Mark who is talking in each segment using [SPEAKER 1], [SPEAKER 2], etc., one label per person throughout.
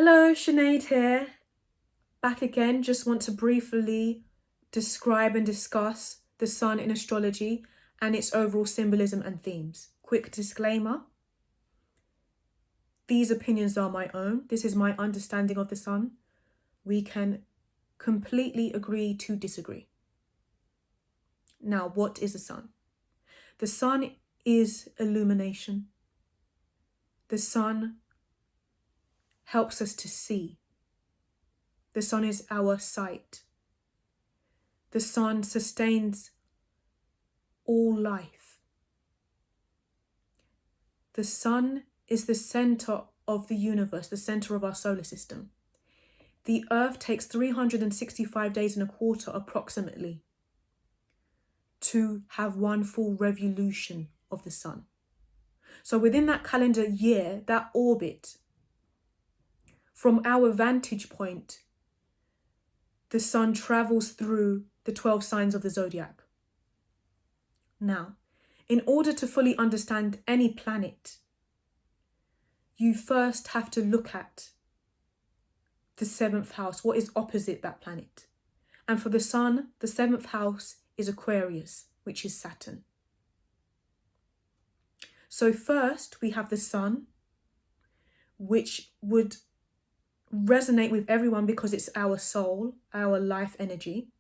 [SPEAKER 1] Hello, Sha-Nade here. Back again, just want to briefly describe and discuss the sun in astrology and its overall symbolism and themes. Quick disclaimer. These opinions are my own. This is my understanding of the sun. We can completely agree to disagree. Now, what is the sun? The sun is illumination. The sun helps us to see. The sun is our sight. The sun sustains all life. The sun is the center of the universe, the center of our solar system. The earth takes 365 days and a quarter approximately to have one full revolution of the sun. So within that calendar year, that orbit, from our vantage point, the sun travels through the 12 signs of the zodiac. Now, in order to fully understand any planet, you first have to look at the 7th house, what is opposite that planet. And for the sun, the 7th house is Aquarius, which is Saturn. So first we have the sun, which would resonate with everyone because it's our soul, our life energy.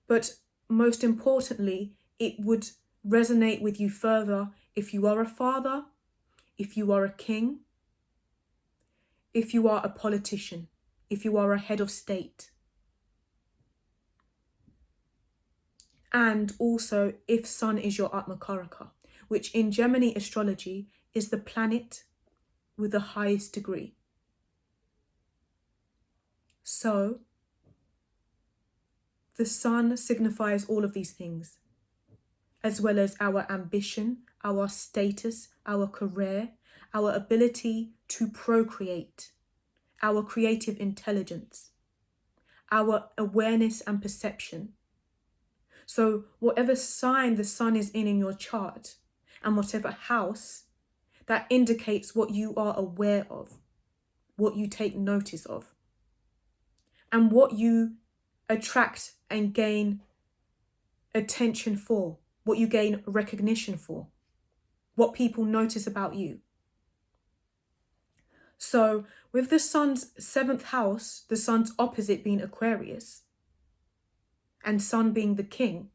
[SPEAKER 1] But most importantly, it would resonate with you further if you are a father, if you are a king, if you are a politician, if you are a head of state. And also if sun is your atmakaraka, which in Jaimini astrology is the planet with the highest degree. So, the sun signifies all of these things, as well as our ambition, our status, our career, our ability to procreate, our creative intelligence, our awareness and perception. So, whatever sign the sun is in your chart, and whatever house, that indicates what you are aware of, what you take notice of, and what you attract and gain attention for, what you gain recognition for, what people notice about you. So with the sun's 7th house, the sun's opposite being Aquarius, and sun being the king,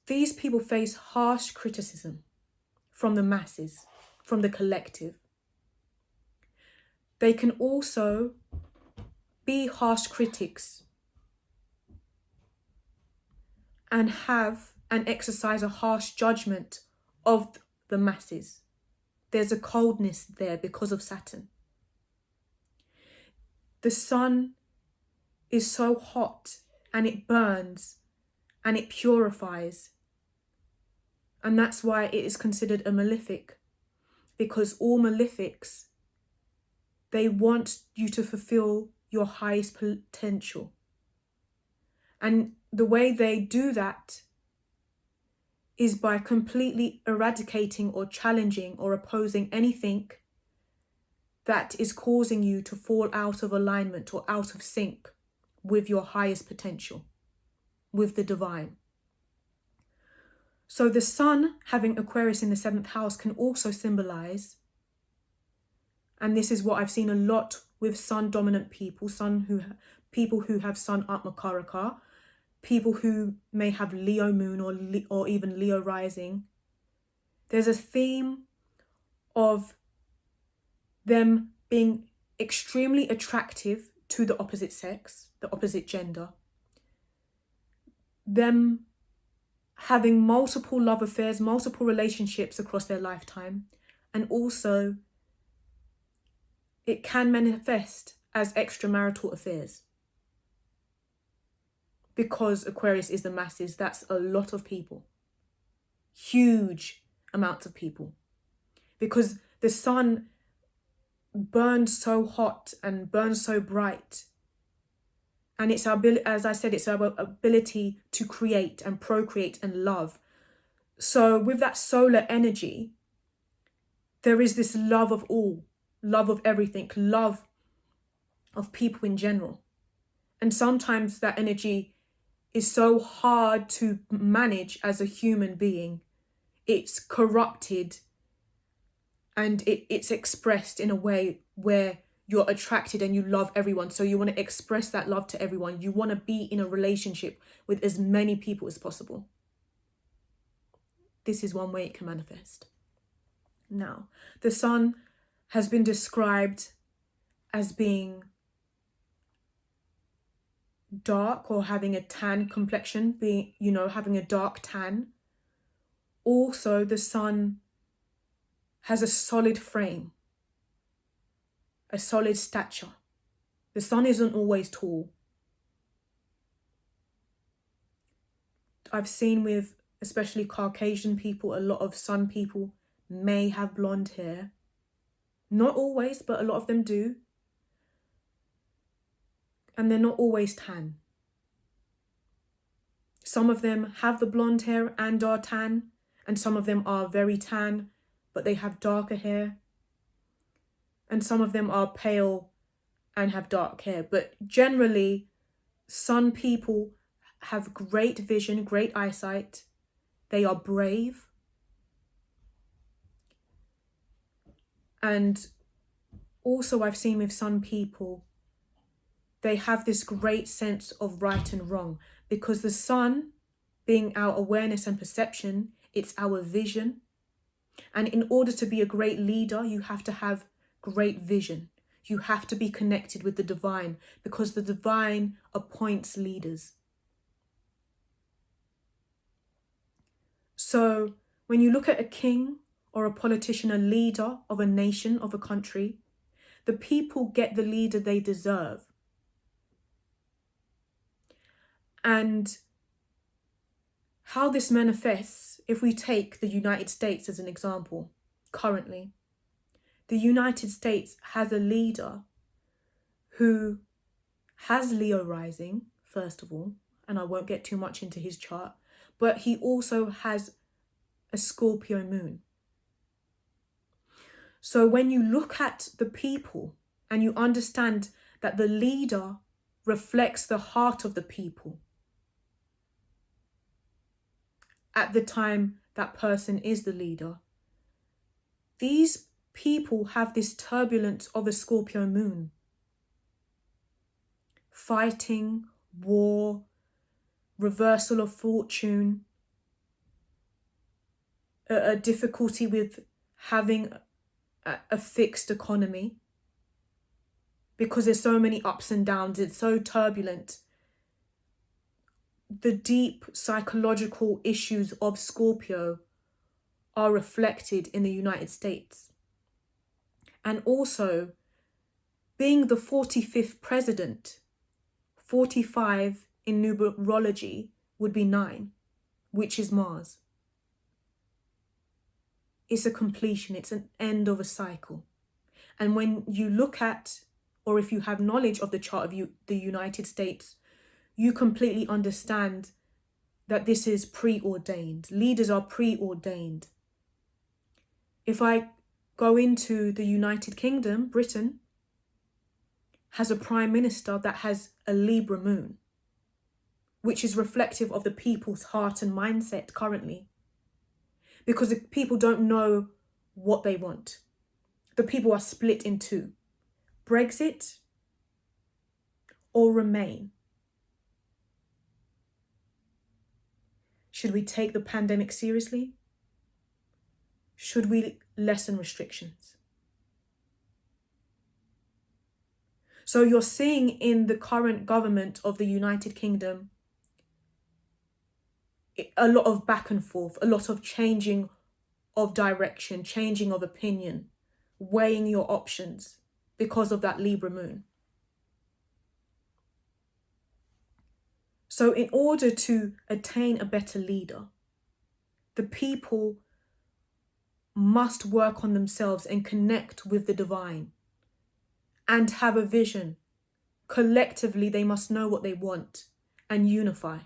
[SPEAKER 1] these people face harsh criticism from the masses, from the collective. They can also be harsh critics and have and exercise a harsh judgment of the masses. There's a coldness there because of Saturn. The sun is so hot and it burns and it purifies. And that's why it is considered a malefic, because all malefics, they want you to fulfill your highest potential. And the way they do that is by completely eradicating or challenging or opposing anything that is causing you to fall out of alignment or out of sync with your highest potential, with the divine. So the sun having Aquarius in the 7th house can also symbolize, and this is what I've seen a lot with sun dominant people, people who have sun atmakaraka, people who may have Leo moon or even Leo rising. There's a theme of them being extremely attractive to the opposite sex, the opposite gender. Them having multiple love affairs, multiple relationships across their lifetime. And also, it can manifest as extramarital affairs. Because Aquarius is the masses, that's a lot of people. Huge amounts of people. Because the sun burns so hot and burns so bright. And it's our ability, as I said, it's our ability to create and procreate and love. So with that solar energy, there is this love of all, love of everything, love of people in general. And sometimes that energy is so hard to manage as a human being. It's corrupted and it's expressed in a way where you're attracted and you love everyone. So you want to express that love to everyone. You want to be in a relationship with as many people as possible. This is one way it can manifest. Now, the sun has been described as being dark or having a tan complexion, being, having a dark tan. Also, the sun has a solid frame, a solid stature. The sun isn't always tall. I've seen with especially Caucasian people, a lot of sun people may have blonde hair. Not always, but a lot of them do. And they're not always tan. Some of them have the blonde hair and are tan, and some of them are very tan, but they have darker hair. And some of them are pale and have dark hair. But generally, sun people have great vision, great eyesight. They are brave. And also I've seen with sun people, they have this great sense of right and wrong, because the sun, being our awareness and perception, it's our vision. And in order to be a great leader, you have to have great vision. You have to be connected with the divine, because the divine appoints leaders. So when you look at a king or a politician, a leader of a nation, of a country, the people get the leader they deserve. And how this manifests, if we take the United States as an example, currently, the United States has a leader who has Leo rising, first of all, and I won't get too much into his chart, but he also has a Scorpio moon. So when you look at the people and you understand that the leader reflects the heart of the people at the time that person is the leader, these people have this turbulence of a Scorpio moon. Fighting, war, reversal of fortune, a difficulty with having a fixed economy, because there's so many ups and downs, it's so turbulent. The deep psychological issues of Scorpio are reflected in the United States. And also, being the 45th president, 45 in numerology would be 9, which is Mars. It's a completion, it's an end of a cycle. And when you look at, or if you have knowledge of the chart of the United States, you completely understand that this is preordained. Leaders are preordained. If I go into the United Kingdom, Britain has a prime minister that has a Libra moon, which is reflective of the people's heart and mindset currently. Because the people don't know what they want. The people are split in two. Brexit or Remain. Should we take the pandemic seriously? Should we lessen restrictions? So you're seeing in the current government of the United Kingdom a lot of back and forth, a lot of changing of direction, changing of opinion, weighing your options because of that Libra moon. So in order to attain a better leader, the people must work on themselves and connect with the divine and have a vision. Collectively, they must know what they want and unify.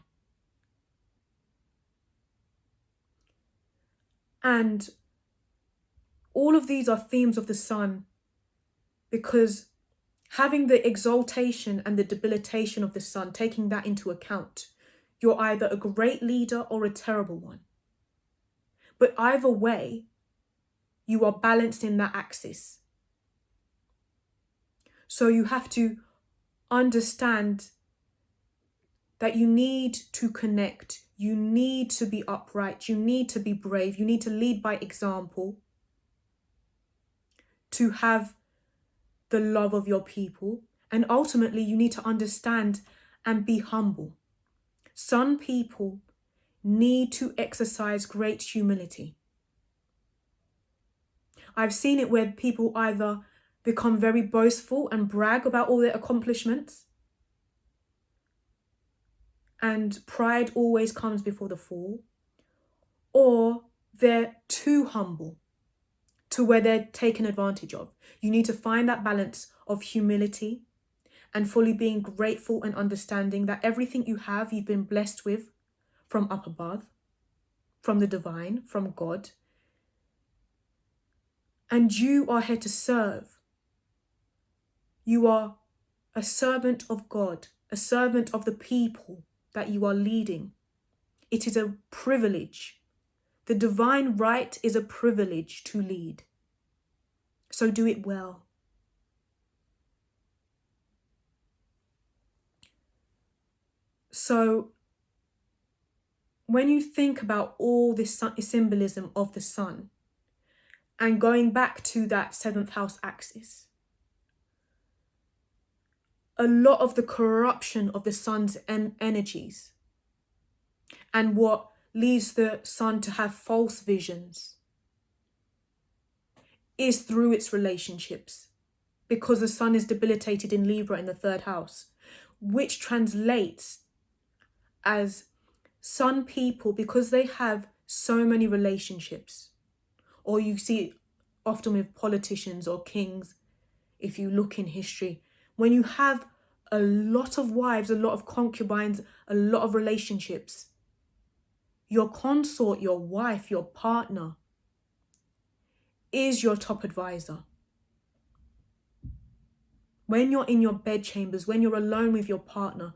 [SPEAKER 1] And All of these are themes of the sun, because having the exaltation and the debilitation of the sun, taking that into account, you're either a great leader or a terrible one. But either way, you are balanced in that axis. So you have to understand that you need to connect, you need to be upright, you need to be brave, you need to lead by example, to have the love of your people, and ultimately you need to understand and be humble. Some people need to exercise great humility. I've seen it where people either become very boastful and brag about all their accomplishments, and pride always comes before the fall, or they're too humble to where they're taken advantage of. You need to find that balance of humility and fully being grateful and understanding that everything you have, you've been blessed with from up above, from the divine, from God. And you are here to serve. You are a servant of God, a servant of the people that you are leading. It is a privilege. The divine right is a privilege to lead. So do it well. So when you think about all this symbolism of the sun, and going back to that 7th house axis, a lot of the corruption of the sun's energies and what leads the sun to have false visions is through its relationships, because the sun is debilitated in Libra in the 3rd house, which translates as some people, because they have so many relationships, or you see it often with politicians or kings, if you look in history, when you have a lot of wives, a lot of concubines, a lot of relationships, your consort, your wife, your partner is your top advisor. When you're in your bedchambers, when you're alone with your partner,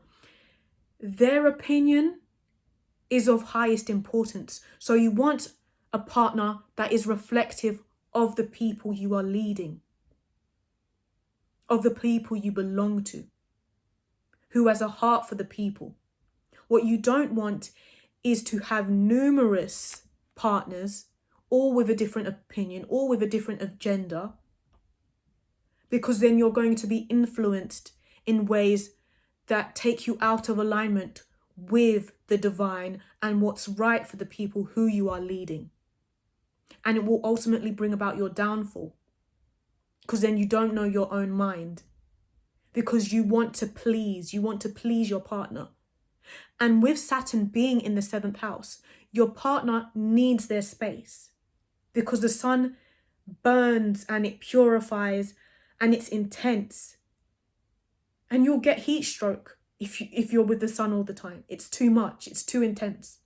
[SPEAKER 1] their opinion is of highest importance. So you want a partner that is reflective of the people you are leading, of the people you belong to, who has a heart for the people. What you don't want is to have numerous partners, all with a different opinion, all with a different agenda, because then you're going to be influenced in ways that take you out of alignment with the divine and what's right for the people who you are leading. And it will ultimately bring about your downfall, because then you don't know your own mind, because you want to please your partner. And with Saturn being in the 7th house, your partner needs their space, because the sun burns and it purifies and it's intense. And you'll get heat stroke if you're with the sun all the time. It's too much, it's too intense.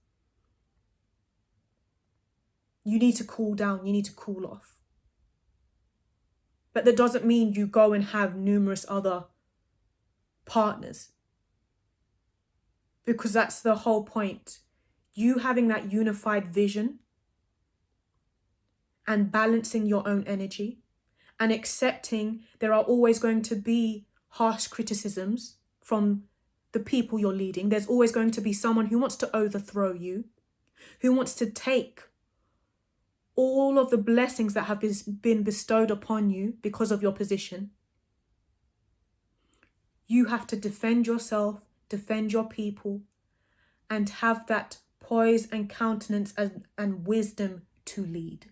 [SPEAKER 1] You need to cool down, you need to cool off. But that doesn't mean you go and have numerous other partners, because that's the whole point. You having that unified vision and balancing your own energy and accepting there are always going to be harsh criticisms from the people you're leading. There's always going to be someone who wants to overthrow you, who wants to take all of the blessings that have been bestowed upon you because of your position. You have to defend yourself, defend your people, and have that poise and countenance and wisdom to lead.